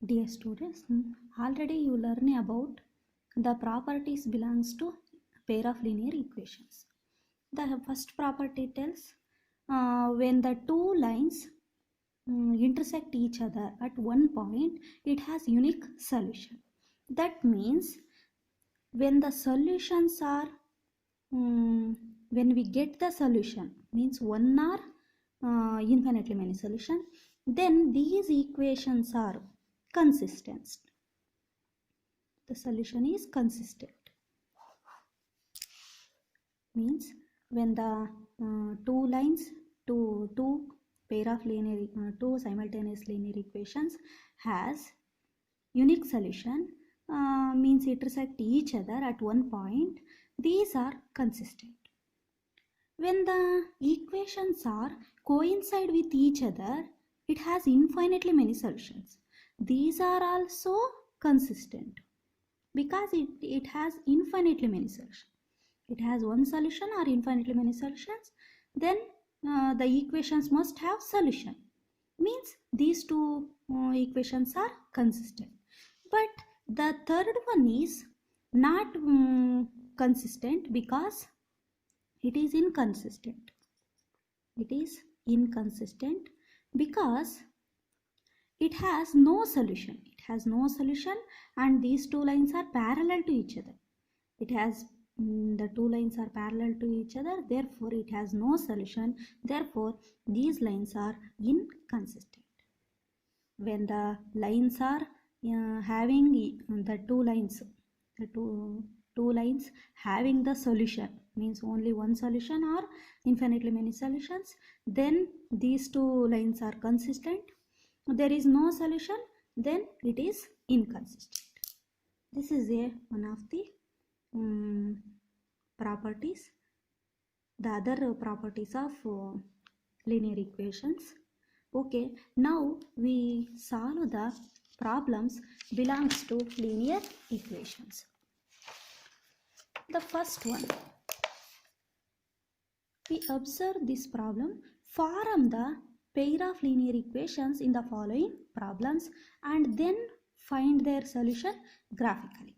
Dear students, already you learn about the properties belongs to pair of linear equations. The first property tells when the two lines intersect each other at one point, it has unique solution. That means when the solutions are when we get the solution, means one or infinitely many solution, then these equations are consistent. The solution is consistent. Means when the two pair of two simultaneous linear equations has unique solution, means intersect each other at one point, these are consistent. When the equations are coincide with each other, it has infinitely many solutions. These are also consistent because it has infinitely many solutions. It has one solution or infinitely many solutions, then the equations must have solution. Means these two equations are consistent. But the third one is not consistent because it is inconsistent. It is inconsistent because it has no solution. It has no solution and these two lines are parallel to each other. It has the two lines are parallel to each other, therefore it has no solution, therefore these lines are inconsistent. When the lines are having the two lines having the solution, means only one solution or infinitely many solutions, then these two lines are consistent. There is no solution, then it is inconsistent. This is one of the properties, the other properties of linear equations. Okay, now we solve the problems belongs to linear equations. The first one, we observe this problem, form the pair of linear equations in the following problems and then find their solution graphically.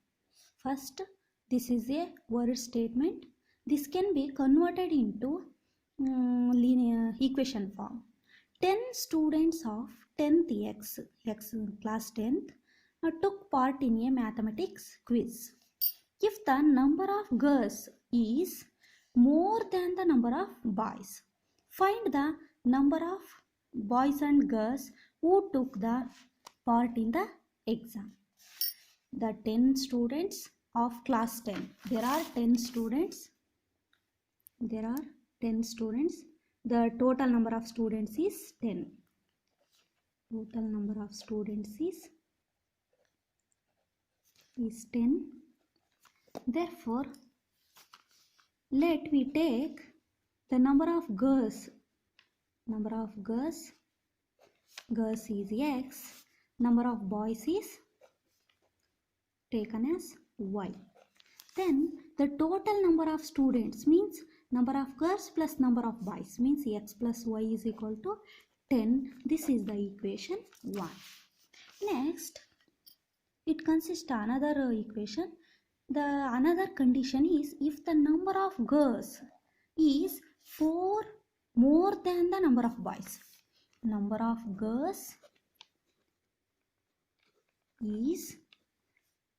First, this is a word statement. This can be converted into linear equation form. 10 students of 10th X class 10th took part in a mathematics quiz. If the number of girls is more than the number of boys, find the number of boys and girls who took the part in the exam. The 10 students of class 10. There are 10 students. The total number of students is 10. Total number of students is 10. Therefore, let we take the number of girls. Number of girls is X. Number of boys is taken as Y. Then the total number of students means number of girls plus number of boys, means X plus Y is equal to 10. This is the equation 1. Next, it consists another equation. The another condition is if the number of girls is 4 more than the number of boys. Number of girls is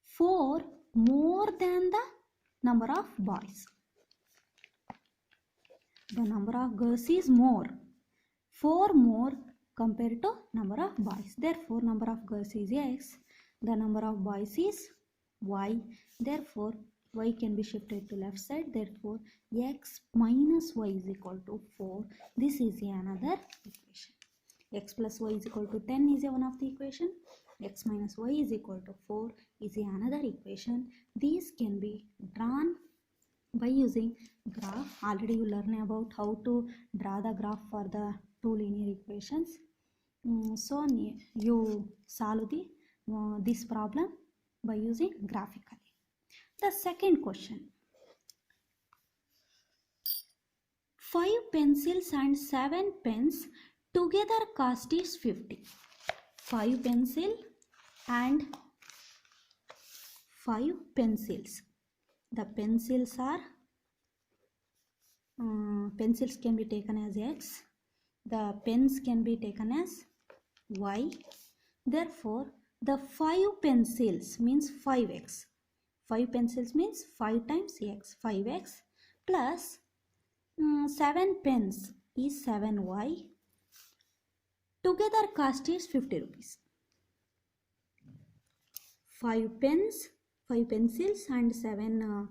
4 more than the number of boys. The number of girls is more, 4 more compared to number of boys. Therefore, number of girls is X. The number of boys is Y. Therefore, Y can be shifted to left side. Therefore, X minus Y is equal to 4. This is another equation. X plus Y is equal to 10 is one of the equation. X minus Y is equal to 4 is another equation. These can be drawn by using graph. Already you learn about how to draw the graph for the two linear equations. So you solve this problem by using graphically. The second question. 5 pencils and 7 pens together cost is 50. 5 pencil and 5 pencils. The pencils are pencils can be taken as X, the pens can be taken as Y. Therefore, the 5 pencils means 5x. 5 pencils means 5 times x, 5x plus 7 pens is 7y. Together cost is 50 rupees. 5 pens, 5 pencils and 7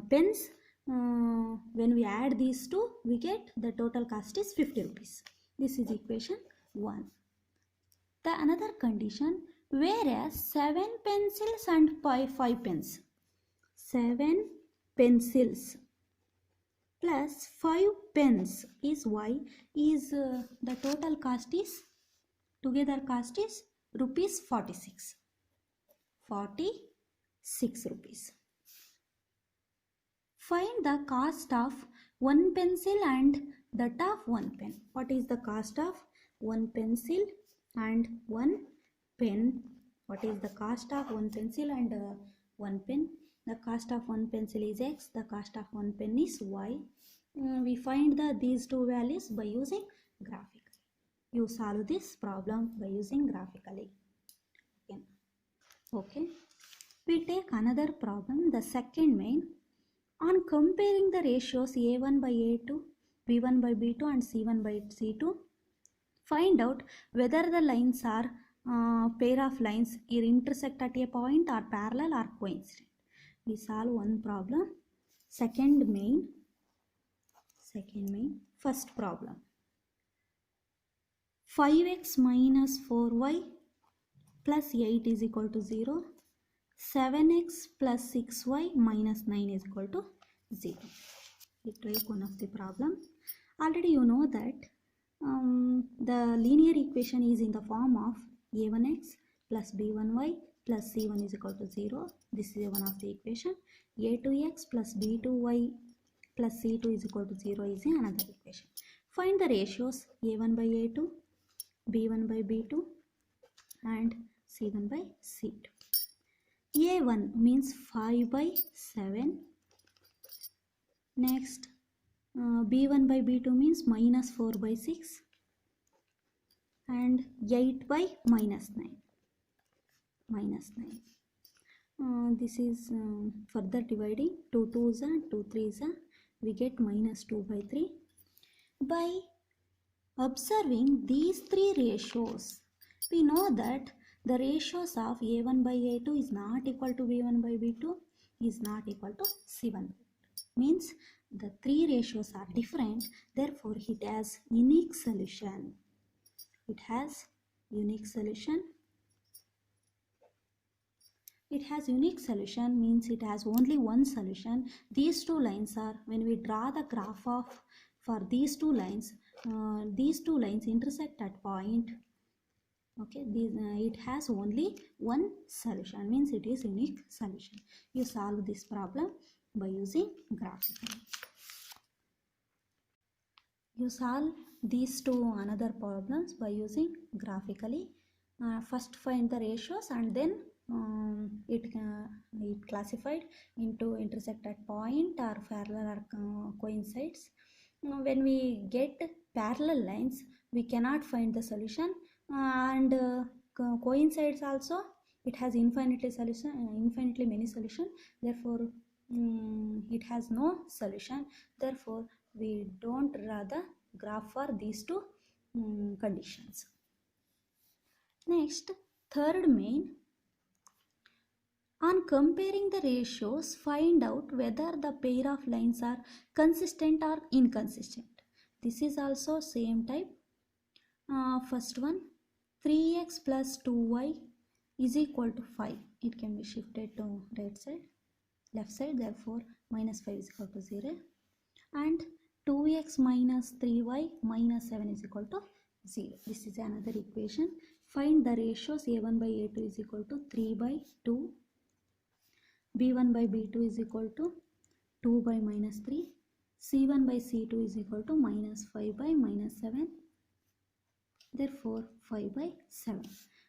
pens. When we add these two, we get the total cost is 50 rupees. This is equation 1. The another condition, whereas 7 pencils and 5 pens, 7 pencils plus 5 pens is y, is the total cost is, together cost is rupees 46. 46 rupees. Find the cost of one pencil and that of one pen. What is the cost of one pencil and one pen? What is the cost of one pencil and one pen? The cost of one pencil is x, the cost of one pen is y. We find these two values by using graphically. You solve this problem by using graphically. Okay. We take another problem, the second main. On comparing the ratios A1 by A2, B1 by B2 and C1 by C2, find out whether the lines are pair of lines intersect at a point or parallel or coincident. We solve one problem. Second main. First problem. 5x minus 4y plus 8 is equal to 0. 7x plus 6y minus 9 is equal to 0. We take one of the problem. Already you know that the linear equation is in the form of a1x plus b1y plus c1 is equal to 0. This is one of the equation. a2x plus b2y plus c2 is equal to 0 is another equation. Find the ratios a1 by a2, b1 by b2 and c1 by c2. A1 means 5 by 7. Next, B1 by B2 means minus 4 by 6. And 8 by minus 9. This is further dividing. 2 2s and 2 3s. We get minus 2 by 3. By observing these three ratios, we know that the ratios of A1 by A2 is not equal to B1 by B2, is not equal to C1. Means the three ratios are different, therefore it has unique solution. It has unique solution. It has unique solution means it has only one solution. These two lines are, when we draw the graph of for these two lines intersect at point. Okay, it has only one solution, means it is unique solution. You solve this problem by using graphical. You solve these two another problems by using graphically. First find the ratios and then it classified into intersect at point or parallel or coincides. When we get parallel lines, we cannot find the solution, and coincides also, it has infinitely many solution, therefore it has no solution, therefore we don't draw the graph for these two conditions. Next, third main. On comparing the ratios, find out whether the pair of lines are consistent or inconsistent. This is also same type. First one, 3x plus 2y is equal to 5. It can be shifted to right side, left side, therefore minus 5 is equal to 0. And 2x minus 3y minus 7 is equal to 0. This is another equation. Find the ratios a1 by a2 is equal to 3 by 2. B1 by B2 is equal to 2 by minus 3. C1 by C2 is equal to minus 5 by minus 7. Therefore 5 by 7.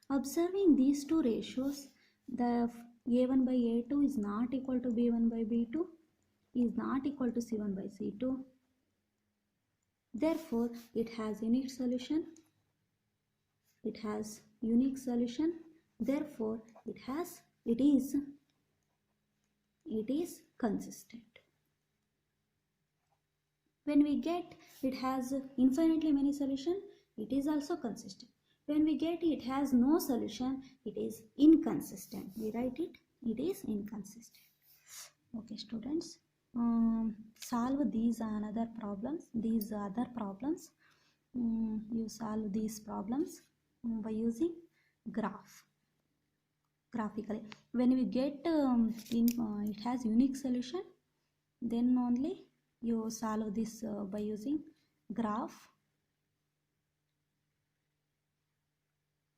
Observing these two ratios, the a1 by a2 is not equal to b1 by b2, is not equal to c1 by c2. Therefore, it has unique solution. It has unique solution. Therefore, it is consistent. When we get it has infinitely many solution, it is also consistent. When we get it has no solution, it is inconsistent. We write it is inconsistent. Okay, students, solve these other problems. You solve these problems by using graphically. When we get it has unique solution, then only you solve this by using graph.